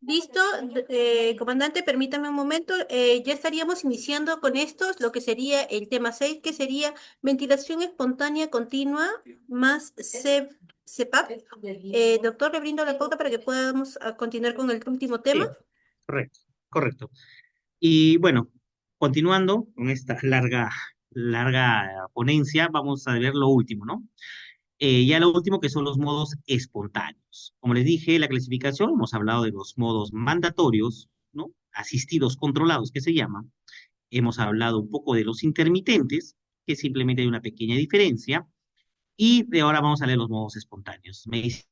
Listo, comandante, permítame un momento. Ya estaríamos iniciando con estos, lo que sería el tema 6, que sería ventilación espontánea continua más CPAP. Doctor, le brindo la pauta para que podamos continuar con el último tema. Sí, correcto, correcto. Y bueno, continuando con esta larga ponencia, vamos a ver lo último, ¿no? Ya lo último que son los modos espontáneos. Como les dije, la clasificación, hemos hablado de los modos mandatorios, ¿no? Asistidos, controlados, que se llaman. Hemos hablado un poco de los intermitentes, que simplemente hay una pequeña diferencia. Y de ahora vamos a leer los modos espontáneos. Me dice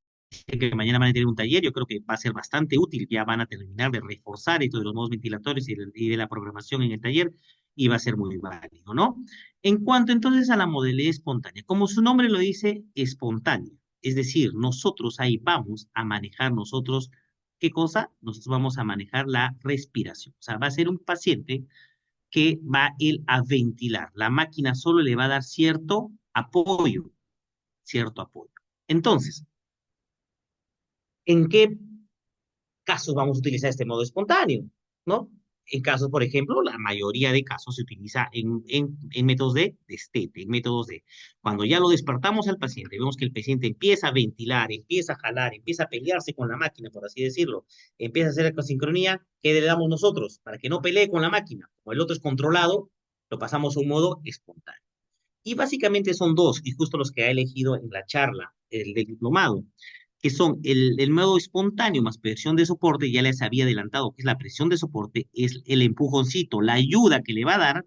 que mañana van a tener un taller, yo creo que va a ser bastante útil, ya van a terminar de reforzar esto de los modos ventilatorios y de la programación en el taller, y va a ser muy válido, ¿no? En cuanto entonces a la modalidad espontánea, como su nombre lo dice, espontánea, es decir, nosotros ahí vamos a manejar nosotros, ¿qué cosa? Nosotros vamos a manejar la respiración, o sea, va a ser un paciente que va él a ventilar, la máquina solo le va a dar cierto apoyo. Entonces, ¿en qué casos vamos a utilizar este modo espontáneo? ¿No? En casos, por ejemplo, la mayoría de casos se utiliza en métodos de destete, en métodos de cuando ya lo despertamos al paciente, vemos que el paciente empieza a ventilar, empieza a jalar, empieza a pelearse con la máquina, por así decirlo, empieza a hacer la sincronía, ¿qué le damos nosotros? Para que no pelee con la máquina. Como el otro es controlado, lo pasamos a un modo espontáneo. Y básicamente son dos, y justo los que ha elegido en la charla, el del diplomado, que son el modo espontáneo más presión de soporte, ya les había adelantado que es la presión de soporte, es el empujoncito, la ayuda que le va a dar,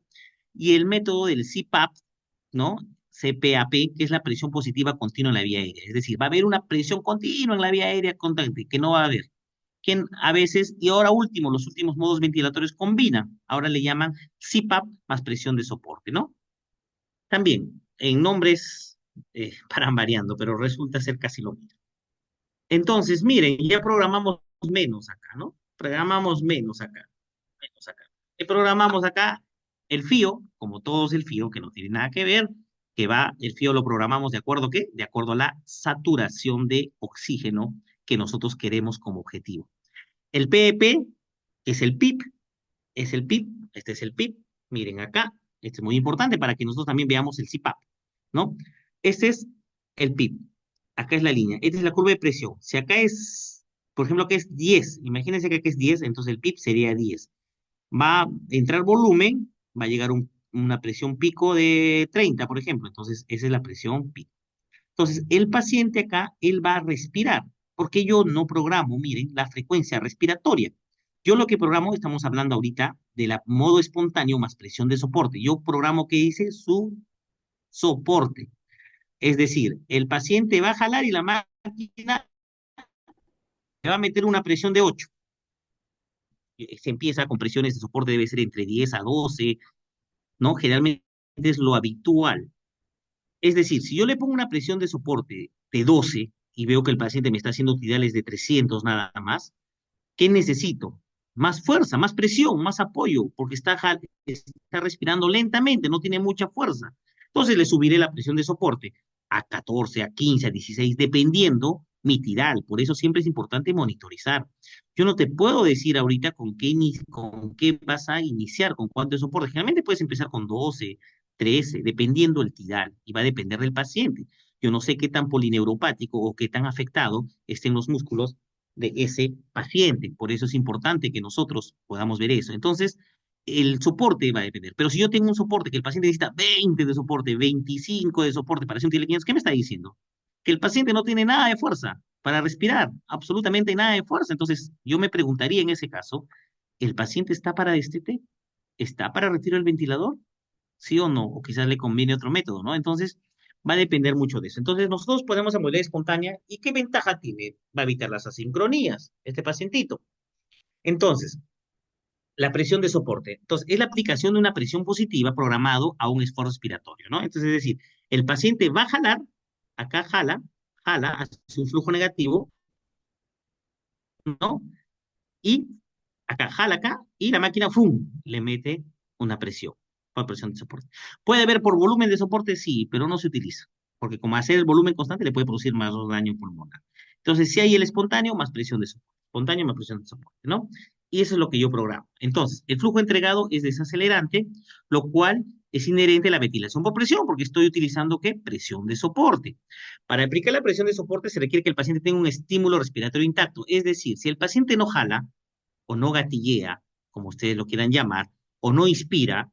y el método del CPAP, ¿no? CPAP, que es la presión positiva continua en la vía aérea. Es decir, va a haber una presión continua en la vía aérea constante, que no va a haber. Que a veces, y ahora último, los últimos modos ventilatorios combinan. Ahora le llaman CPAP más presión de soporte, ¿no? También, en nombres paran variando, pero resulta ser casi lo mismo. Entonces, miren, ya programamos menos acá, ¿no? Programamos menos acá, menos acá. ¿Qué programamos acá? El FIO, como todos el FIO, que no tiene nada que ver, que va, el FIO lo programamos de acuerdo a qué? De acuerdo a la saturación de oxígeno que nosotros queremos como objetivo. El PEP, que es el PIP, es el PIP, este es el PIP, miren acá, este es muy importante para que nosotros también veamos el CPAP, ¿no? Este es el PIP, acá es la línea, esta es la curva de presión. Si acá es, por ejemplo, acá es 10, imagínense que acá es 10, entonces el PIP sería 10. Va a entrar volumen, va a llegar una presión pico de 30, por ejemplo, entonces esa es la presión pico. Entonces, el paciente acá, él va a respirar, porque yo no programo, miren, la frecuencia respiratoria. Yo lo que programo, estamos hablando ahorita de la modo espontáneo más presión de soporte. Yo programo que dice su soporte. Es decir, el paciente va a jalar y la máquina le va a meter una presión de 8. Se empieza con presiones de soporte, debe ser entre 10 a 12, ¿no? Generalmente es lo habitual. Es decir, si yo le pongo una presión de soporte de 12 y veo que el paciente me está haciendo tidales de 300 nada más, ¿qué necesito? Más fuerza, más presión, más apoyo, porque está respirando lentamente, no tiene mucha fuerza. Entonces le subiré la presión de soporte a 14, a 15, a 16, dependiendo mi tidal. Por eso siempre es importante monitorizar. Yo no te puedo decir ahorita con qué vas a iniciar, con cuánto de soporte. Generalmente puedes empezar con 12, 13, dependiendo el tidal, y va a depender del paciente. Yo no sé qué tan polineuropático o qué tan afectado estén los músculos de ese paciente. Por eso es importante que nosotros podamos ver eso. Entonces, el soporte va a depender. Pero si yo tengo un soporte que el paciente necesita 20 de soporte, 25 de soporte para hacer un TL500, ¿qué me está diciendo? Que el paciente no tiene nada de fuerza para respirar, absolutamente nada de fuerza. Entonces, yo me preguntaría en ese caso, ¿el paciente está para destete? ¿Está para retiro del ventilador? ¿Sí o no? O quizás le conviene otro método, ¿no? Entonces, va a depender mucho de eso. Entonces, nosotros podemos en modalidad espontánea, ¿y qué ventaja tiene? Va a evitar las asincronías, este pacientito. Entonces, la presión de soporte. Entonces, es la aplicación de una presión positiva programado a un esfuerzo respiratorio, ¿no? Entonces, es decir, el paciente va a jalar, acá jala, hace un flujo negativo, ¿no? Y acá jala acá, y la máquina, ¡fum!, le mete una presión, por presión de soporte. ¿Puede haber por volumen de soporte? Sí, pero no se utiliza, porque como hacer el volumen constante le puede producir más daño pulmonar. Entonces, si hay el espontáneo, más presión de soporte. espontáneo más presión de soporte, ¿no? Y eso es lo que yo programo. Entonces, el flujo entregado es desacelerante, lo cual es inherente a la ventilación por presión, porque estoy utilizando, ¿qué? Presión de soporte. Para aplicar la presión de soporte se requiere que el paciente tenga un estímulo respiratorio intacto, es decir, si el paciente no jala o no gatillea, como ustedes lo quieran llamar, o no inspira,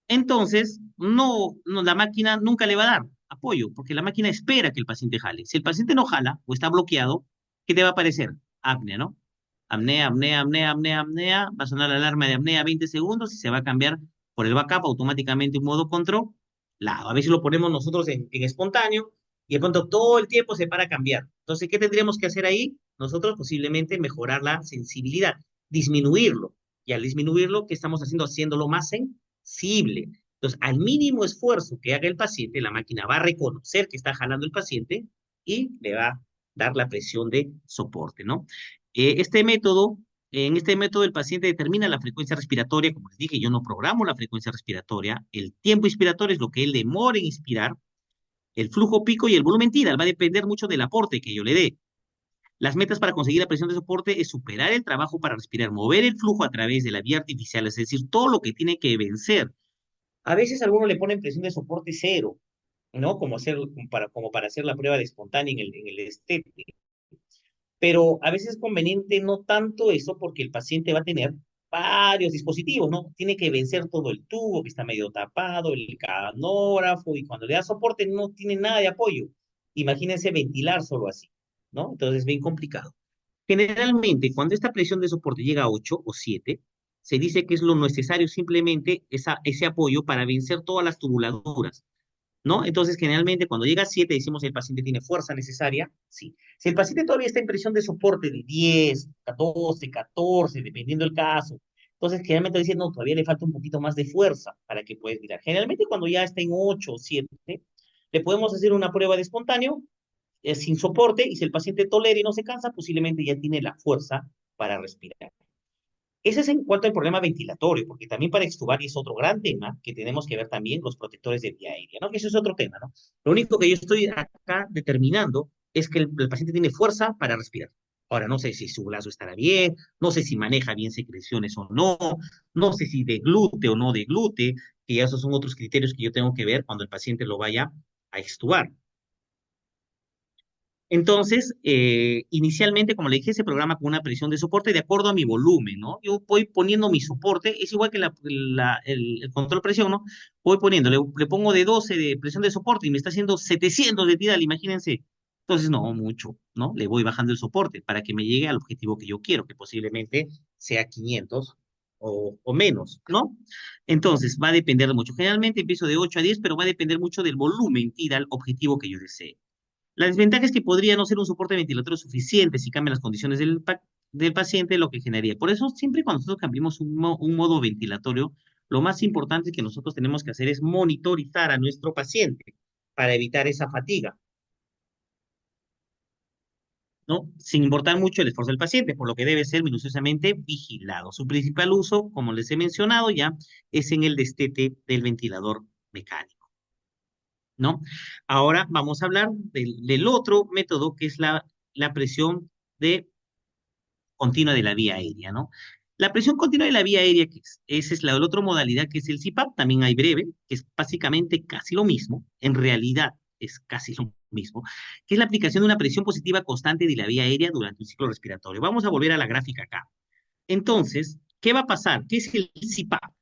entonces la máquina nunca le va a dar apoyo, porque la máquina espera que el paciente jale. Si el paciente no jala o está bloqueado, ¿qué te va a aparecer? Apnea, ¿no? Apnea, apnea, apnea, apnea, apnea, va a sonar la alarma de apnea 20 segundos y se va a cambiar por el backup automáticamente un modo control. A veces lo ponemos nosotros en espontáneo y de pronto todo el tiempo se para a cambiar. Entonces, ¿qué tendríamos que hacer ahí? Nosotros posiblemente mejorar la sensibilidad, disminuirlo. Y al disminuirlo, ¿qué estamos haciendo? Haciéndolo más sensible. Entonces, al mínimo esfuerzo que haga el paciente, la máquina va a reconocer que está jalando el paciente y le va a dar la presión de soporte, ¿no? Este método, en este método el paciente determina la frecuencia respiratoria, como les dije, yo no programo la frecuencia respiratoria, el tiempo inspiratorio es lo que él demora en inspirar, el flujo pico y el volumen tidal va a depender mucho del aporte que yo le dé. Las metas para conseguir la presión de soporte es superar el trabajo para respirar, mover el flujo a través de la vía artificial, es decir, todo lo que tiene que vencer. A veces algunos le ponen presión de soporte cero, ¿no? Como para hacer la prueba de espontánea en el estético. Pero a veces es conveniente no tanto eso porque el paciente va a tener varios dispositivos, ¿no? Tiene que vencer todo el tubo que está medio tapado, el canógrafo, y cuando le da soporte no tiene nada de apoyo. Imagínense ventilar solo así, ¿no? Entonces es bien complicado. Generalmente, cuando esta presión de soporte llega a 8 o 7, se dice que es lo necesario simplemente ese apoyo para vencer todas las tubuladuras, ¿no? Entonces, generalmente, cuando llega a 7, decimos el paciente tiene fuerza necesaria, sí. Si el paciente todavía está en presión de soporte de 10, 14, 14, dependiendo del caso, entonces generalmente dicen, no, todavía le falta un poquito más de fuerza para que pueda tirar. Generalmente, cuando ya está en 8 o 7, le podemos hacer una prueba de espontáneo sin soporte, y si el paciente tolera y no se cansa, posiblemente ya tiene la fuerza para respirar. Ese es en cuanto al problema ventilatorio, porque también para extubar, y es otro gran tema que tenemos que ver también, los protectores de vía aérea, ¿no? Que eso es otro tema, ¿no? Lo único que yo estoy acá determinando es que el paciente tiene fuerza para respirar. Ahora, no sé si su brazo estará bien, no sé si maneja bien secreciones o no, no sé si deglute o no deglute, que ya esos son otros criterios que yo tengo que ver cuando el paciente lo vaya a extubar. Entonces, inicialmente, como le dije, se programa con una presión de soporte de acuerdo a mi volumen, ¿no? Yo voy poniendo mi soporte, es igual que el control presión, ¿no? Voy poniendo, le pongo de 12 de presión de soporte y me está haciendo 700 de tidal, imagínense. Entonces, no, mucho, ¿no? Le voy bajando el soporte para que me llegue al objetivo que yo quiero, que posiblemente sea 500 o menos, ¿no? Entonces, va a depender mucho. Generalmente empiezo de 8 a 10, pero va a depender mucho del volumen tidal objetivo que yo desee. La desventaja es que podría no ser un soporte ventilatorio suficiente si cambian las condiciones del paciente, lo que generaría. Por eso, siempre cuando nosotros cambiamos un modo ventilatorio, lo más importante que nosotros tenemos que hacer es monitorizar a nuestro paciente para evitar esa fatiga, ¿no? Sin importar mucho el esfuerzo del paciente, por lo que debe ser minuciosamente vigilado. Su principal uso, como les he mencionado ya, es en el destete del ventilador mecánico, ¿no? Ahora vamos a hablar del otro método, que es la presión de continua de la vía aérea, ¿no? La presión continua de la vía aérea, esa es la otra modalidad, que es el CPAP, también hay breve, que es básicamente casi lo mismo, en realidad es casi lo mismo, que es la aplicación de una presión positiva constante de la vía aérea durante un ciclo respiratorio. Vamos a volver a la gráfica acá. Entonces, ¿qué va a pasar? ¿Qué es el CPAP?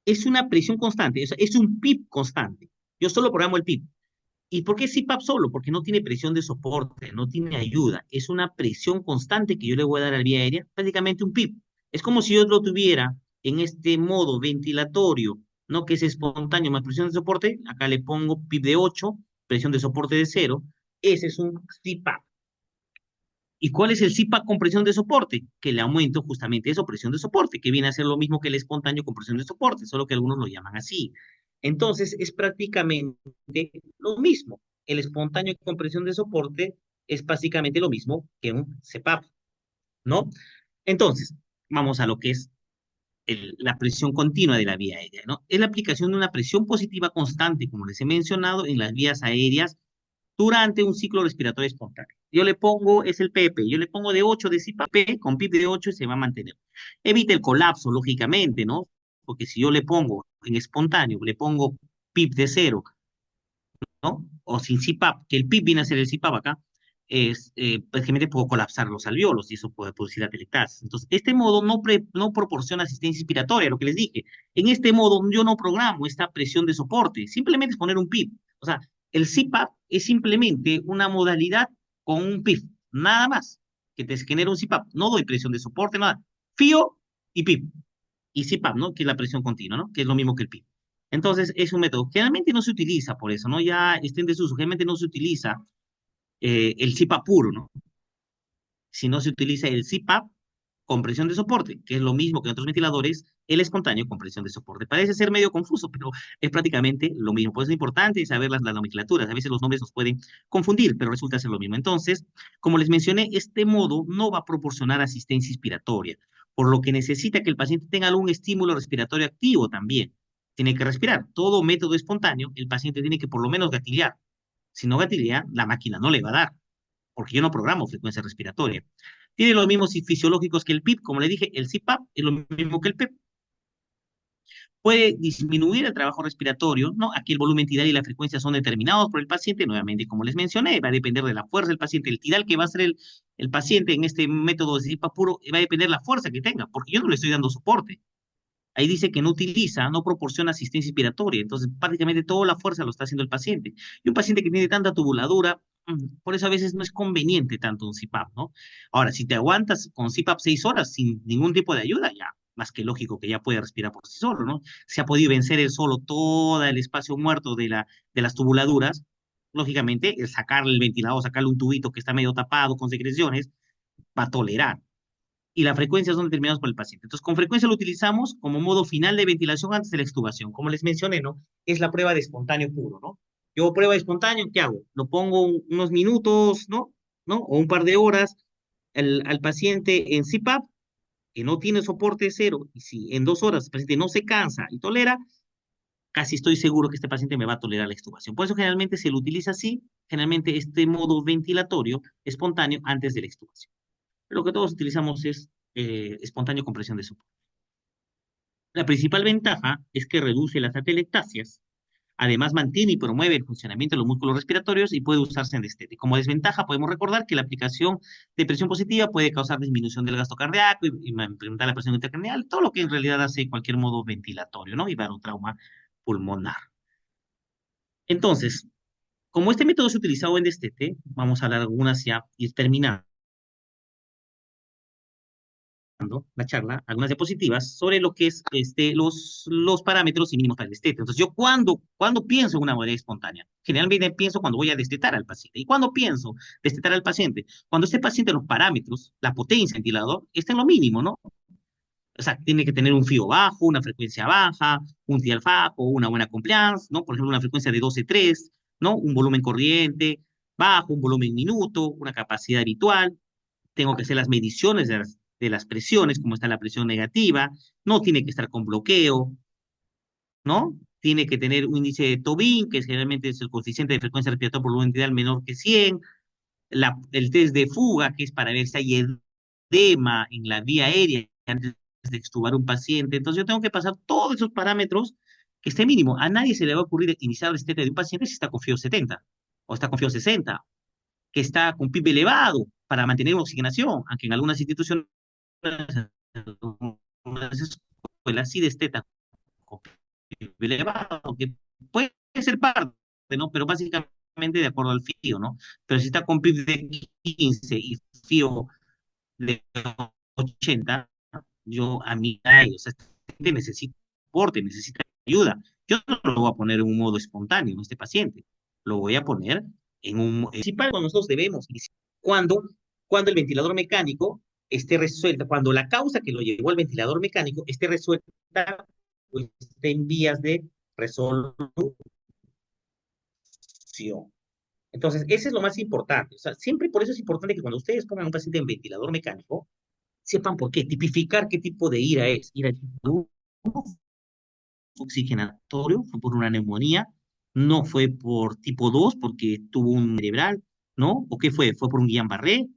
Es una presión constante, es un PIP constante. Yo solo programo el PIP. ¿Y por qué CPAP solo? Porque no tiene presión de soporte, no tiene ayuda. Es una presión constante que yo le voy a dar a la vía aérea, prácticamente un PIP. Es como si yo lo tuviera en este modo ventilatorio, ¿no? Que es espontáneo más presión de soporte. Acá le pongo PIP de 8, presión de soporte de 0. Ese es un CPAP. ¿Y cuál es el CPAP con presión de soporte? Que le aumento justamente eso, presión de soporte, que viene a ser lo mismo que el espontáneo con presión de soporte, solo que algunos lo llaman así. Entonces, es prácticamente lo mismo. El espontáneo con presión de soporte es básicamente lo mismo que un CPAP, ¿no? Entonces, vamos a lo que es la presión continua de la vía aérea, ¿no? Es la aplicación de una presión positiva constante, como les he mencionado, en las vías aéreas durante un ciclo respiratorio espontáneo. yo le pongo, es el PP, yo le pongo de 8 de CPAP, con PIB de 8 se va a mantener. Evita el colapso, lógicamente, ¿no? Porque si yo le pongo en espontáneo, le pongo PIB de 0, ¿no? O sin CPAP, que el PIB viene a ser el CPAP acá, prácticamente puedo colapsar los alveolos y eso puede producir atelectasis. Entonces, este modo no proporciona asistencia inspiratoria, lo que les dije. En este modo yo no programo esta presión de soporte, simplemente es poner un PIB. O sea, el CPAP es simplemente una modalidad con un PIB, nada más, que te genera un CPAP. No doy presión de soporte, nada. FIO y PIB. Y CPAP, ¿no? Que es la presión continua, ¿no? Que es lo mismo que el PIB. Entonces, es un método. Generalmente no se utiliza por eso, ¿no? Ya está en desuso. Generalmente no se utiliza el CPAP puro, ¿no? Si no se utiliza el CPAP con presión de soporte, que es lo mismo que en otros ventiladores, el espontáneo con presión de soporte. Parece ser medio confuso, pero es prácticamente lo mismo. Por eso es importante saber las nomenclaturas. A veces los nombres nos pueden confundir, pero resulta ser lo mismo. Entonces, como les mencioné, este modo no va a proporcionar asistencia inspiratoria, por lo que necesita que el paciente tenga algún estímulo respiratorio activo también. Tiene que respirar. Todo método espontáneo, el paciente tiene que por lo menos gatillar. Si no gatillea, la máquina no le va a dar porque yo no programo frecuencia respiratoria. Tiene los mismos fisiológicos que el PIP, como le dije, el CPAP es lo mismo que el PEP. Puede disminuir el trabajo respiratorio, ¿no? Aquí el volumen tidal y la frecuencia son determinados por el paciente, nuevamente, como les mencioné, va a depender de la fuerza del paciente. El tidal que va a hacer el paciente en este método de CPAP puro va a depender de la fuerza que tenga, porque yo no le estoy dando soporte. Ahí dice que no utiliza, no proporciona asistencia inspiratoria, entonces prácticamente toda la fuerza lo está haciendo el paciente. Y un paciente que tiene tanta tubuladura, por eso a veces no es conveniente tanto un CPAP, ¿no? Ahora, si te aguantas con CPAP 6 horas sin ningún tipo de ayuda, ya, más que lógico que ya puede respirar por sí solo, ¿no? Se ha podido vencer él solo todo el espacio muerto de las tubuladuras, lógicamente, el sacarle el ventilador, sacarle un tubito que está medio tapado con secreciones, va a tolerar y las frecuencias son determinadas por el paciente. Entonces, con frecuencia lo utilizamos como modo final de ventilación antes de la extubación. Como les mencioné, ¿no? Es la prueba de espontáneo puro, ¿no? Yo prueba de espontáneo, ¿qué hago? Lo pongo unos minutos, ¿no? ¿No? O un par de horas al paciente en CPAP, que no tiene soporte cero, y si en 2 horas el paciente no se cansa y tolera, casi estoy seguro que este paciente me va a tolerar la extubación. Por eso generalmente se lo utiliza así, generalmente este modo ventilatorio espontáneo antes de la extubación. Lo que todos utilizamos es espontáneo compresión de soporte. La principal ventaja es que reduce las atelectasias, además mantiene y promueve el funcionamiento de los músculos respiratorios y puede usarse en destete. Como desventaja, podemos recordar que la aplicación de presión positiva puede causar disminución del gasto cardíaco y incrementar la presión intracraneal, todo lo que en realidad hace cualquier modo ventilatorio, ¿no? Y trauma pulmonar. Entonces, como este método es utilizado en destete, vamos a hablar algunas ya y terminar la charla, algunas diapositivas sobre lo que es los parámetros y mínimos para el destete. Entonces, yo cuando pienso en una modalidad espontánea, generalmente pienso cuando voy a destetar al paciente. ¿Y cuando pienso destetar al paciente? Cuando este paciente los parámetros, la potencia del ventilador, está en lo mínimo, ¿no? O sea, tiene que tener un FIO bajo, una frecuencia baja, un TIALFA o una buena compliance, ¿no? Por ejemplo, una frecuencia de 12,3, ¿no? Un volumen corriente bajo, un volumen minuto, una capacidad habitual, tengo que hacer las mediciones de las presiones, como está la presión negativa, no tiene que estar con bloqueo, ¿no? Tiene que tener un índice de Tobin, que generalmente es el coeficiente de frecuencia respiratoria por volumen ideal menor que 100, el test de fuga, que es para ver si hay edema en la vía aérea antes de extubar un paciente. Entonces yo tengo que pasar todos esos parámetros que esté mínimo. A nadie se le va a ocurrir iniciar el destete de un paciente si está con FIO 70 o está con FIO 60 que está con PIB elevado para mantener oxigenación, aunque en algunas instituciones, en algunas escuelas sí destetan con PIB elevado, que puede ser parte, ¿no? Pero básicamente de acuerdo al FIO, ¿no? Pero si está con PIB de 15 y FIO de 80, yo a mí, o sea, este paciente necesita soporte, necesita ayuda. Yo no lo voy a poner en un modo espontáneo en este paciente, lo voy a poner en un principal cuando nosotros debemos iniciar. Cuando, cuando el ventilador mecánico esté resuelta, cuando la causa que lo llevó al ventilador mecánico esté resuelta, pues esté en vías de resolución. Entonces, ese es lo más importante. O sea, siempre por eso es importante que cuando ustedes pongan a un paciente en ventilador mecánico, sepan por qué, tipificar qué tipo de ira es. Ira tipo oxigenatorio, fue por una neumonía, no fue por tipo 2 porque tuvo un cerebral, ¿no? ¿O qué fue? ¿Fue por un Guillain-Barré?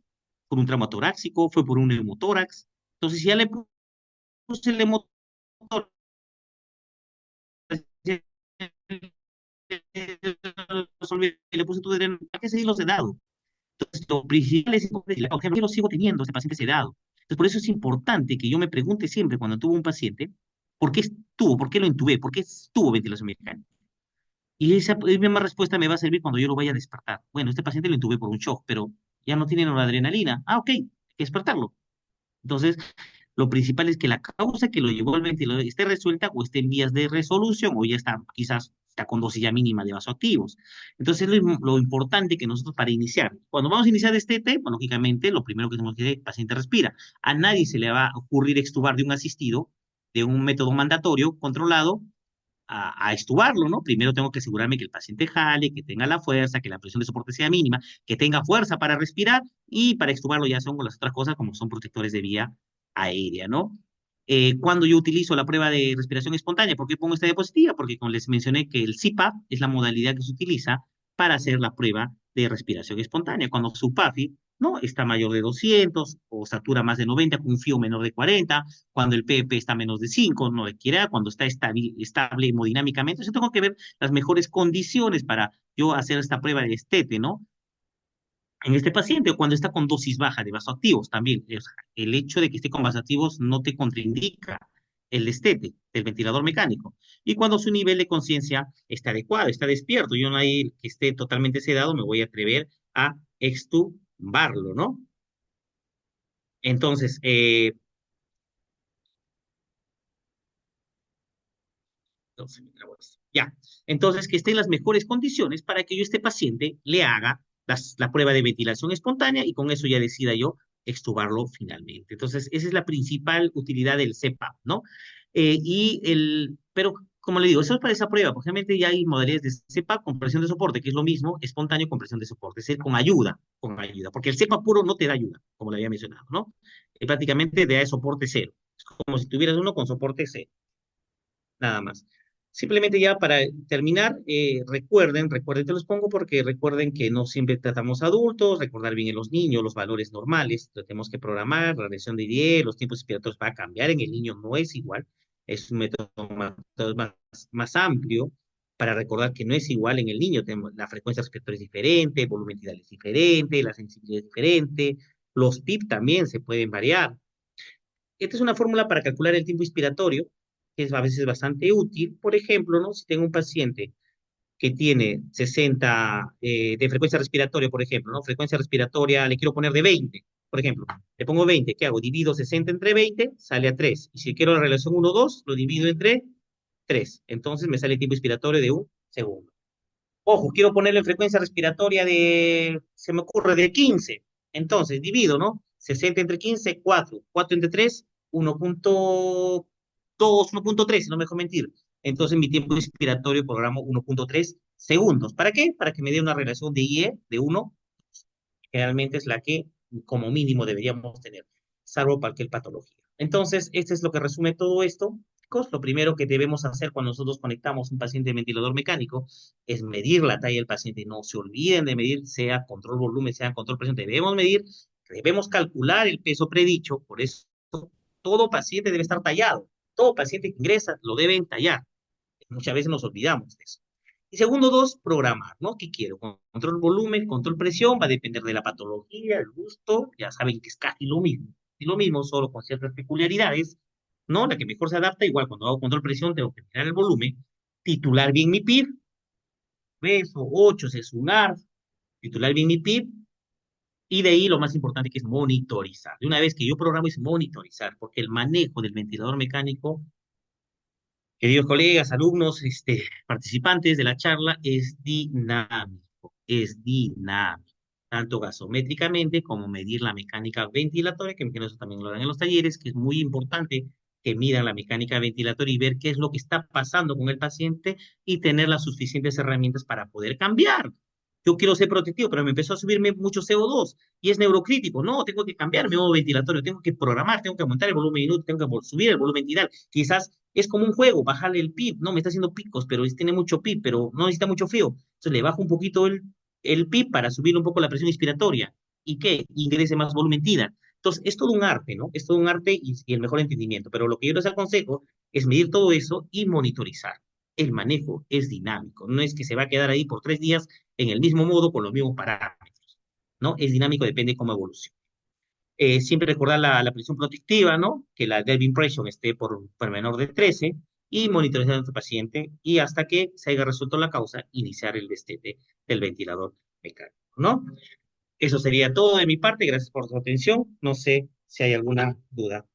¿Por un trauma torácico? ¿Fue por un neumotórax? Entonces, si ya le puse el neumotórax, ya le puse todo el, ¿para qué seguirlo sedado? Entonces, lo principal es, por ejemplo, yo lo sigo teniendo, este paciente sedado. Entonces, por eso es importante que yo me pregunte siempre cuando tuvo un paciente, ¿por qué estuvo? ¿Por qué lo intubé? ¿Por qué estuvo ventilación mecánica? Y esa misma respuesta me va a servir cuando yo lo vaya a despertar. Bueno, este paciente lo intubé por un shock, pero ya no tiene noradrenalina. Ah, ok, hay que despertarlo. Entonces, lo principal es que la causa que lo llevó al ventilador esté resuelta o esté en vías de resolución o ya está, quizás está con dosis ya mínima de vasoactivos. Entonces, lo importante que nosotros para iniciar, cuando vamos a iniciar este tema, lógicamente, lo primero que tenemos que hacer es que el paciente respira. A nadie se le va a ocurrir extubar de un asistido, de un método mandatorio controlado, a estubarlo, ¿no? Primero tengo que asegurarme que el paciente jale, que tenga la fuerza, que la presión de soporte sea mínima, que tenga fuerza para respirar y para extubarlo ya son con las otras cosas como son protectores de vía aérea, ¿no? Cuando yo utilizo la prueba de respiración espontánea, ¿por qué pongo esta diapositiva? Porque como les mencioné que el CPAP es la modalidad que se utiliza para hacer la prueba de respiración espontánea. Cuando su PAFI, ¿no? Está mayor de 200 o satura más de 90 con un FIO menor de 40, cuando el PP está menos de 5, no requiere, cuando está estable hemodinámicamente. Entonces tengo que ver las mejores condiciones para yo hacer esta prueba de estete, ¿no? En este paciente, o cuando está con dosis baja de vasoactivos también, el hecho de que esté con vasoactivos no te contraindica el destete del ventilador mecánico. Y cuando su nivel de conciencia está adecuado, está despierto, yo no hay que esté totalmente sedado, me voy a atrever a extubarlo, ¿no? Entonces, entonces, ya. Entonces, que esté en las mejores condiciones para que yo, este paciente, le haga la prueba de ventilación espontánea y con eso ya decida yo extubarlo finalmente. Entonces, esa es la principal utilidad del CPAP, ¿no? Pero como le digo, eso es para esa prueba, porque realmente ya hay modalidades de CPAP con presión de soporte, que es lo mismo, espontáneo con presión de soporte, es decir, con ayuda, porque el CPAP puro no te da ayuda, como le había mencionado, ¿no? Prácticamente te da soporte cero, es como si tuvieras uno con soporte cero nada más. Simplemente ya para terminar, recuerden, te los pongo porque recuerden que no siempre tratamos adultos, recordar bien en los niños los valores normales, tenemos que programar, la reacción de IE, los tiempos expiratorios va a cambiar, en el niño no es igual, es un método más amplio para recordar que no es igual en el niño, tenemos, la frecuencia respiratoria es diferente, el volumen tidal es diferente, la sensibilidad es diferente, los PIP también se pueden variar. Esta es una fórmula para calcular el tiempo inspiratorio, que es a veces bastante útil. Por ejemplo, ¿no? Si tengo un paciente que tiene 60 de frecuencia respiratoria, por ejemplo, ¿no? Frecuencia respiratoria le quiero poner de 20, por ejemplo. Le pongo 20, ¿qué hago? Divido 60 entre 20, sale a 3. Y si quiero la relación 1-2, lo divido entre 3. Entonces me sale el tiempo inspiratorio de un segundo. Ojo, quiero ponerle frecuencia respiratoria de, se me ocurre, de 15. Entonces, divido, ¿no? 60 entre 15, 4. 4 entre 3, 1.2, 1.3, si no me dejo mentir. Entonces, mi tiempo inspiratorio programo 1.3 segundos. ¿Para qué? Para que me dé una relación de IE de 1, que realmente es la que como mínimo deberíamos tener, salvo cualquier patología. Entonces, este es lo que resume todo esto. Lo primero que debemos hacer cuando nosotros conectamos un paciente de ventilador mecánico es medir la talla del paciente. No se olviden de medir, sea control volumen, sea control presión. Debemos medir, debemos calcular el peso predicho. Por eso, todo paciente debe estar tallado. Todo paciente que ingresa lo deben tallar. Muchas veces nos olvidamos de eso. Y segundo, dos, programar, ¿no? ¿Qué quiero? Control volumen, control presión, va a depender de la patología, el gusto, ya saben que es casi lo mismo. Y lo mismo, solo con ciertas peculiaridades, ¿no? La que mejor se adapta, igual cuando hago control presión tengo que mirar el volumen, titular bien mi PIB, peso, 8, si es un ARF, titular bien mi PIB, y de ahí lo más importante que es monitorizar. De una vez que yo programo es monitorizar, porque el manejo del ventilador mecánico queridos colegas, alumnos, participantes de la charla, es dinámico, tanto gasométricamente como medir la mecánica ventilatoria, que eso también lo dan en los talleres, que es muy importante que midan la mecánica ventilatoria y ver qué es lo que está pasando con el paciente y tener las suficientes herramientas para poder cambiar. Yo quiero ser protectivo, pero me empezó a subirme mucho CO2 y es neurocrítico. No, tengo que cambiar mi modo ventilatorio, tengo que programar, tengo que aumentar el volumen inútil, tengo que subir el volumen tidal. Quizás es como un juego, bajarle el PIB, no, me está haciendo picos, pero tiene mucho PIB, pero no necesita mucho frío. Entonces le bajo un poquito el PIB para subir un poco la presión inspiratoria y que ingrese más volumen TIDA. Entonces, es todo un arte, ¿no? Es todo un arte y el mejor entendimiento, pero lo que yo les aconsejo es medir todo eso y monitorizar. El manejo es dinámico, no es que se va a quedar ahí por 3 días en el mismo modo con los mismos parámetros, ¿no? Es dinámico, depende de cómo evolucione. Siempre recordar la presión protectiva, ¿no? Que la Delvin Pressure esté por menor de 13 y monitorizar a nuestro paciente y hasta que se haya resuelto la causa, iniciar el destete del ventilador mecánico, ¿no? Eso sería todo de mi parte. Gracias por su atención. No sé si hay alguna duda.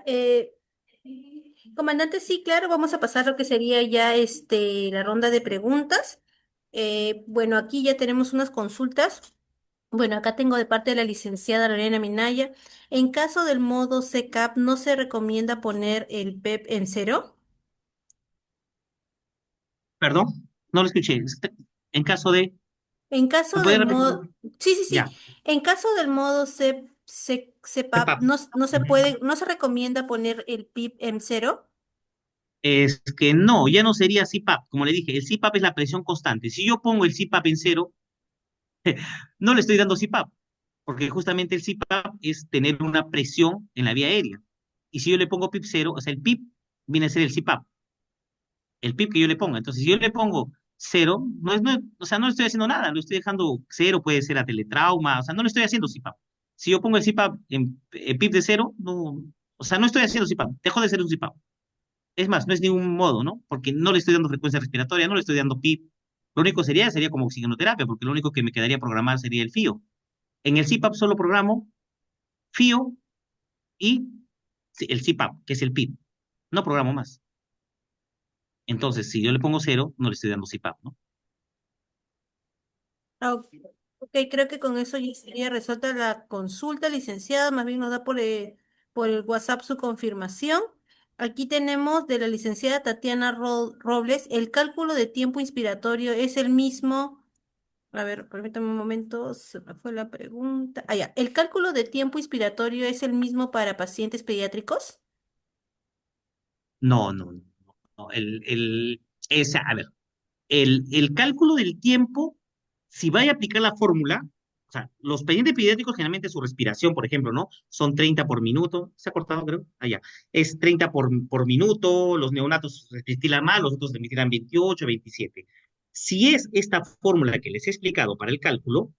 Eh, Comandante, sí, claro, vamos a pasar a lo que sería ya la ronda de preguntas. Bueno, aquí ya tenemos unas consultas. Bueno, acá tengo de parte de la licenciada Lorena Minaya. En caso del modo CCAP, ¿no se recomienda poner el PEP en cero? Perdón, no lo escuché. En caso de, En ¿me caso puede del repetir? modo, sí, sí, Ya, sí. En caso del modo CPAP, CPAP. no se puede, no se recomienda poner el PIP en cero. Es que no, ya no sería CPAP. Como le dije, el CPAP es la presión constante. Si yo pongo el CPAP en cero, no le estoy dando CPAP, porque justamente el CPAP es tener una presión en la vía aérea. Y si yo le pongo PIP cero, o sea, el PIP viene a ser el CPAP, el PIP que yo le ponga. Entonces, si yo le pongo cero, o sea, no le estoy haciendo nada, lo estoy dejando cero, puede ser a teletrauma, o sea, no le estoy haciendo CPAP. Si yo pongo el CPAP en PIP de cero, no, o sea, no estoy haciendo CPAP, dejo de ser un CPAP. Es más, no es ningún modo, ¿no? Porque no le estoy dando frecuencia respiratoria, no le estoy dando PIP. Lo único sería como oxigenoterapia, porque lo único que me quedaría programar sería el FIO. En el CPAP solo programo FIO y sí, el CPAP, que es el PIP. No programo más. Entonces, si yo le pongo cero, no le estoy dando CPAP, ¿no? Ah, ok, creo que con eso ya sería resuelta la consulta, licenciada. Más bien nos da por el WhatsApp su confirmación. Aquí tenemos de la licenciada Tatiana Robles. El cálculo de tiempo inspiratorio es el mismo. A ver, permítame un momento, se me fue la pregunta. Ah, ya. ¿El cálculo de tiempo inspiratorio es el mismo para pacientes pediátricos? No, no, no. No. A ver, el cálculo del tiempo, si vaya a aplicar la fórmula, o sea, los pacientes pediátricos generalmente su respiración, por ejemplo, ¿no? Son 30 por minuto, se ha cortado, creo, allá, es 30 por minuto, los neonatos respiran más, los otros respiran 28, 27. Si es esta fórmula que les he explicado para el cálculo,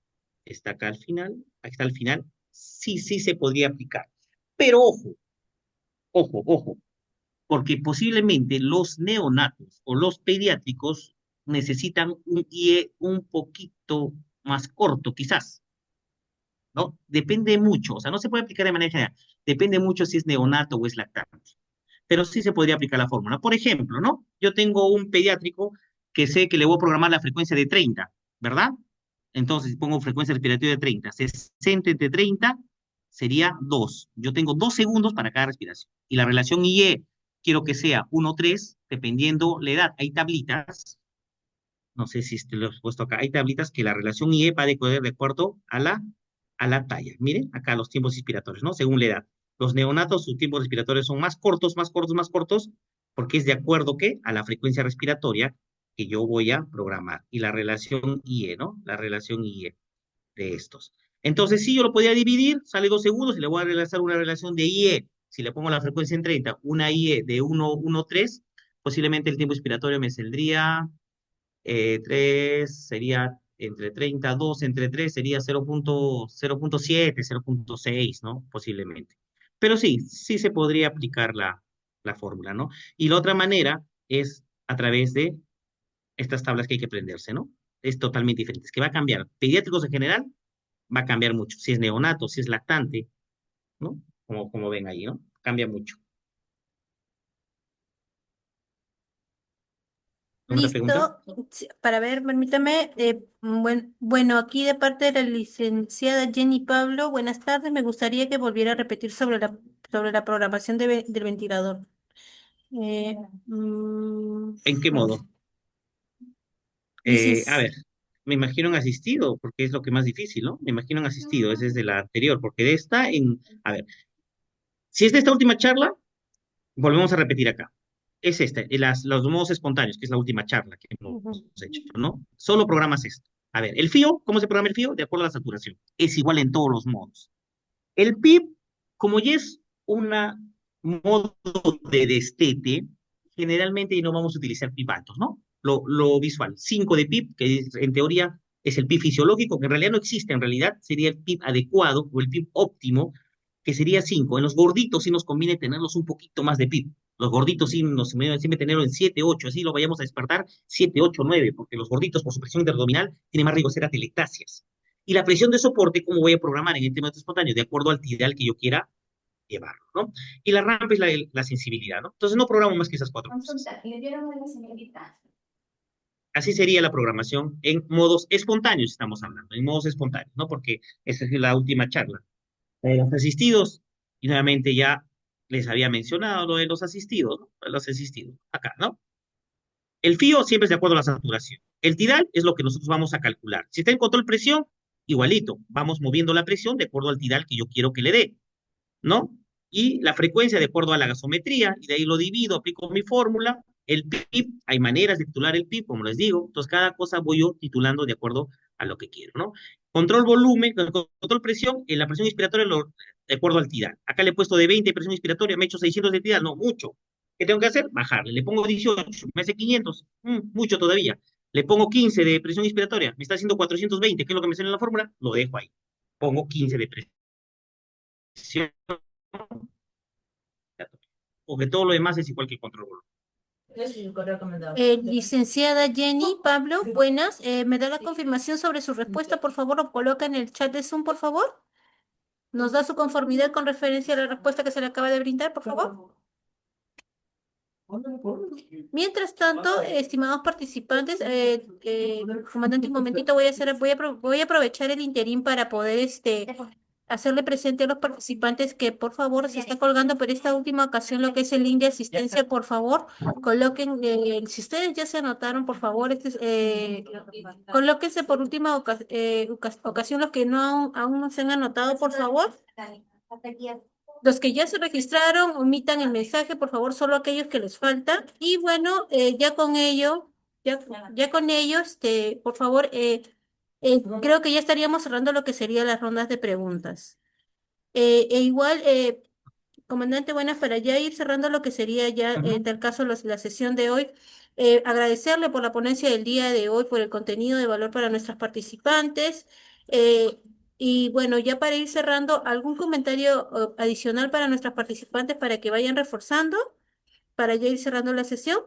está acá al final, aquí está al final, sí, sí se podría aplicar. Pero ojo, ojo, ojo, porque posiblemente los neonatos o los pediátricos necesitan un IE un poquito más corto, quizás, ¿no? Depende mucho, o sea, no se puede aplicar de manera general, depende mucho si es neonato o es lactante, pero sí se podría aplicar la fórmula. Por ejemplo, ¿no? Yo tengo un pediátrico que sé que le voy a programar la frecuencia de 30, ¿verdad? Entonces, si pongo frecuencia respiratoria de 30, 60 entre 30 sería 2. Yo tengo 2 segundos para cada respiración. Y la relación IE quiero que sea 1,3, dependiendo la edad. Hay tablitas, no sé si te lo he puesto acá, hay tablitas que la relación IE va a decoder de acuerdo a la talla. Miren, acá los tiempos respiratorios, ¿no? Según la edad. Los neonatos, sus tiempos respiratorios son más cortos, más cortos, más cortos, porque es de acuerdo que a la frecuencia respiratoria que yo voy a programar. Y la relación IE, ¿no? La relación IE de estos. Entonces, si yo lo podía dividir, sale 2 segundos y le voy a realizar una relación de IE. Si le pongo la frecuencia en 30, una IE de 1,13, posiblemente el tiempo expiratorio me saldría 3, sería entre 30, 2 entre 3 sería 0,7, 0,6, ¿no? Posiblemente. Pero sí, sí se podría aplicar la fórmula, ¿no? Y la otra manera es a través de estas tablas que hay que aprenderse, ¿no? Es totalmente diferente. Es que va a cambiar. Pediátricos en general va a cambiar mucho. Si es neonato, si es lactante, ¿no? Como ven ahí, ¿no? Cambia mucho. ¿Otra pregunta? Listo. Sí, para ver, permítame. Bueno, aquí de parte de la licenciada Jenny Pablo, buenas tardes. Me gustaría que volviera a repetir sobre la programación del ventilador. Eh, ¿En qué bueno, modo? A licenci- ver, me imagino en asistido, porque es lo que más difícil, ¿no? Me imagino en asistido, ese es de la anterior, porque de a ver, si es de esta última charla, volvemos a repetir acá. es este, los modos espontáneos, que es la última charla que hemos Ujú. hecho, ¿no? Solo programas esto. A ver, el FIO, ¿cómo se programa el FIO? De acuerdo a la saturación. Es igual en todos los modos. El PIB, como ya es un modo de destete, generalmente no vamos a utilizar PIB altos, ¿no? Lo visual. 5 de PIB, que en teoría es el PIB fisiológico, que en realidad no existe, en realidad sería el PIB adecuado o el PIB óptimo, que sería 5. En los gorditos sí nos conviene tenerlos un poquito más de PIB. Los gorditos sí nos conviene tenerlo en 7, 8, así lo vayamos a despertar 7, 8, 9, porque los gorditos por su presión interabdominal tienen más riesgo de ser atelectasias. Y la presión de soporte, ¿cómo voy a programar en el tema de espontáneo? De acuerdo al tidal que yo quiera llevarlo, ¿no? Y la rampa es la sensibilidad, ¿no? Entonces no programo más que esas cuatro cosas. Consulta, le dieron a la señorita. Así sería la programación en modos espontáneos, estamos hablando, en modos espontáneos, ¿no? Porque esta es la última charla. Los asistidos, y nuevamente ya les había mencionado lo de los asistidos, ¿no? Los asistidos, acá, ¿no? El FIO siempre es de acuerdo a la saturación. El tidal es lo que nosotros vamos a calcular. Si está en control presión, igualito, vamos moviendo la presión de acuerdo al tidal que yo quiero que le dé, ¿no? Y la frecuencia de acuerdo a la gasometría, y de ahí lo divido, aplico mi fórmula. El PIB, hay maneras de titular el PIB, como les digo, entonces cada cosa voy yo titulando de acuerdo a lo que quiero, ¿no? Control volumen, control presión, en la presión inspiratoria de acuerdo al tidal. Acá le he puesto de 20 presión inspiratoria, me he hecho 600 de tidal, no, mucho. ¿Qué tengo que hacer? Bajarle. Le pongo 18, me hace 500, mucho todavía. Le pongo 15 de presión inspiratoria, me está haciendo 420, ¿qué es lo que me sale en la fórmula? Lo dejo ahí. Pongo 15 de presión porque todo lo demás es igual que el control volumen. Licenciada Jenny, Pablo, buenas. ¿Me da la confirmación sobre su respuesta, por favor? ¿O coloca en el chat de Zoom, por favor? ¿Nos da su conformidad con referencia a la respuesta que se le acaba de brindar, por favor? Mientras tanto, estimados participantes, comandante, un momentito voy a aprovechar el interín para poder hacerle presente a los participantes que por favor se está colgando por esta última ocasión lo que es el link de asistencia, por favor, coloquen, si ustedes ya se anotaron, por favor, colóquense por última ocasión los que aún no se han anotado, por favor. Los que ya se registraron, omitan el mensaje, por favor, solo aquellos que les falta. Y bueno, ya con ello, ya con ello, por favor, creo que ya estaríamos cerrando lo que serían las rondas de preguntas. Igual, comandante, buenas, para ya ir cerrando lo que sería ya, en tal caso, la sesión de hoy, agradecerle por la ponencia del día de hoy, por el contenido de valor para nuestras participantes. eh, y bueno, ya para ir cerrando, ¿algún comentario adicional para nuestras participantes para que vayan reforzando, para ya ir cerrando la sesión?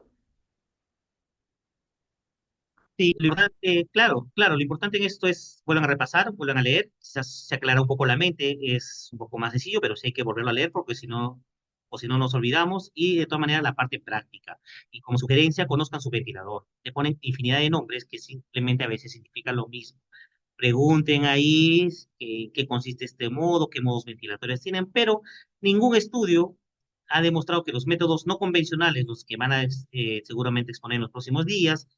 Sí, claro, claro, lo importante en esto es vuelvan a repasar, vuelvan a leer, quizás se aclara un poco la mente, es un poco más sencillo, pero sí hay que volverlo a leer porque si no, o si no nos olvidamos, y de todas maneras la parte práctica. Y como sugerencia, conozcan su ventilador. Le ponen infinidad de nombres que simplemente a veces significan lo mismo. Pregunten ahí qué consiste este modo, qué modos ventilatorios tienen, pero ningún estudio ha demostrado que los métodos no convencionales, los que van a seguramente exponer en los próximos días,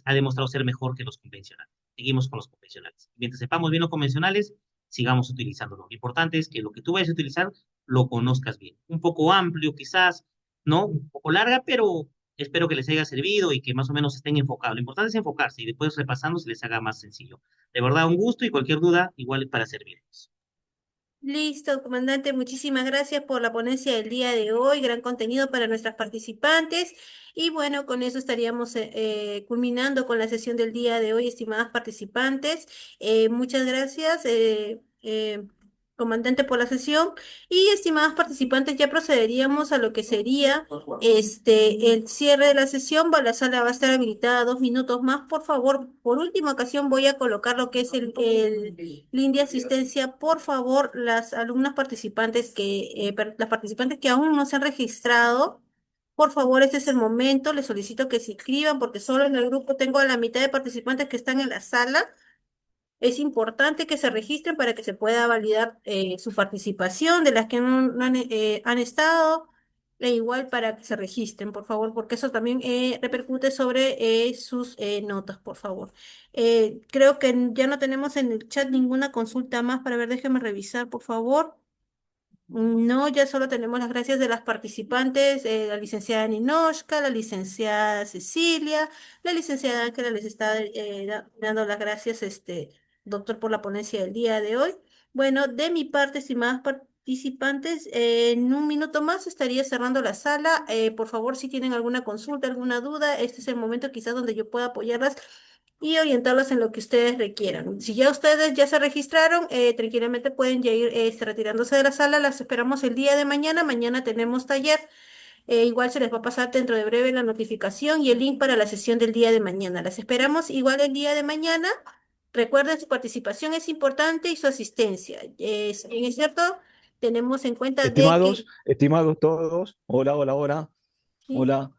ha demostrado ser mejor que los convencionales. Seguimos con los convencionales. Mientras sepamos bien los convencionales, sigamos utilizándolo. Lo importante es que lo que tú vayas a utilizar lo conozcas bien. Un poco amplio quizás, ¿no? Un poco larga, pero espero que les haya servido y que más o menos estén enfocados. Lo importante es enfocarse y después repasando se les haga más sencillo. De verdad, un gusto y cualquier duda, igual para servirles. Listo, comandante, muchísimas gracias por la ponencia del día de hoy, gran contenido para nuestras participantes. Y bueno, con eso estaríamos culminando con la sesión del día de hoy, estimadas participantes. Muchas gracias, comandante, por la sesión. Y estimadas participantes, ya procederíamos a lo que sería el cierre de la sesión. La sala va a estar habilitada 2 minutos más. Por favor, por última ocasión voy a colocar lo que es el link de asistencia. Por favor, las alumnas participantes las participantes que aún no se han registrado, por favor, este es el momento. Les solicito que se inscriban porque solo en el grupo tengo a la mitad de participantes que están en la sala. Es importante que se registren para que se pueda validar su participación de las que han estado, e igual para que se registren, por favor, porque eso también repercute sobre sus notas, por favor. Creo que ya no tenemos en el chat ninguna consulta más para ver, déjenme revisar, por favor. No, ya solo tenemos las gracias de las participantes, la licenciada Ninoshka, la licenciada Cecilia, la licenciada Ángela les está dando las gracias, doctor, por la ponencia del día de hoy. Bueno, de mi parte, estimadas participantes, en un minuto más estaría cerrando la sala. Por favor, si tienen alguna consulta, alguna duda, este es el momento quizás donde yo pueda apoyarlas y orientarlas en lo que ustedes requieran. Si ya ustedes ya se registraron, tranquilamente pueden ya ir retirándose de la sala. Las esperamos el día de mañana. Mañana tenemos taller. Igual se les va a pasar dentro de breve la notificación y el link para la sesión del día de mañana. Las esperamos igual el día de mañana. Recuerden, su participación es importante y su asistencia. Si bien es cierto, tenemos en cuenta de Estimados, que... estimados todos, hola, hola, hola, ¿sí? hola,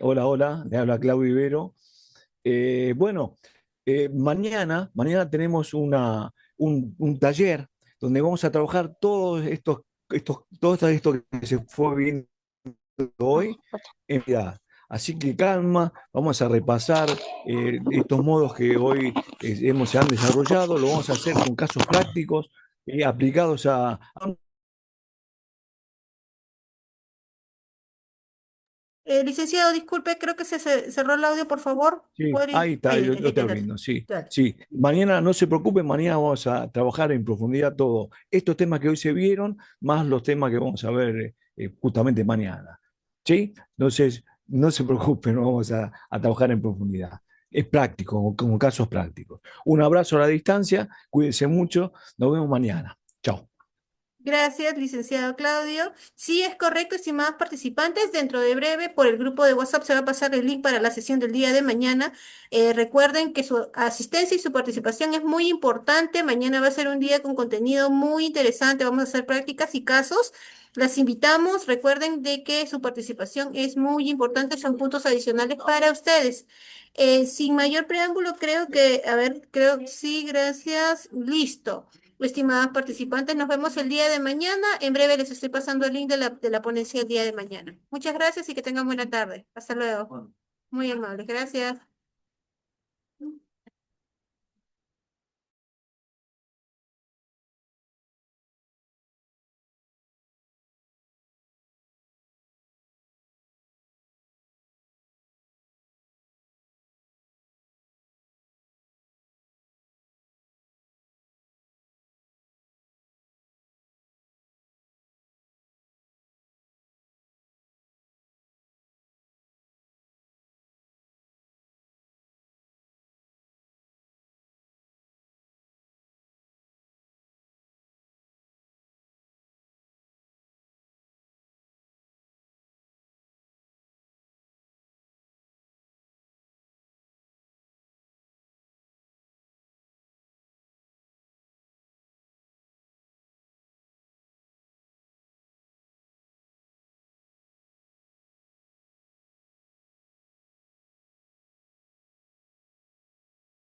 hola, hola, le habla Claudio Ibero. Bueno, mañana tenemos un taller donde vamos a trabajar todo esto que se fue viendo hoy en realidad. Así que calma, vamos a repasar estos modos que hoy se han desarrollado, lo vamos a hacer con casos prácticos aplicados a... Licenciado, disculpe, creo que cerró el audio, por favor. Sí, ¿Puede? ahí está, Ahí, lo está claro, viendo, sí, claro. sí. Mañana no se preocupen, mañana vamos a trabajar en profundidad todo. Estos temas que hoy se vieron, más los temas que vamos a ver justamente mañana. ¿Sí? Entonces, no se preocupen, no vamos a trabajar en profundidad. Es práctico, como casos prácticos. Un abrazo a la distancia, cuídense mucho, nos vemos mañana. Chao. Gracias, licenciado Claudio. Sí, es correcto, estimados participantes. Dentro de breve, por el grupo de WhatsApp se va a pasar el link para la sesión del día de mañana. Recuerden que su asistencia y su participación es muy importante. Mañana va a ser un día con contenido muy interesante. Vamos a hacer prácticas y casos. Las invitamos. Recuerden de que su participación es muy importante. Son puntos adicionales para ustedes. Sin mayor preámbulo, creo que, a ver, creo que sí, gracias. Listo. Estimadas participantes, nos vemos el día de mañana. En breve les estoy pasando el link de la ponencia el día de mañana. Muchas gracias y que tengan buena tarde. Hasta luego. Muy amables. Gracias.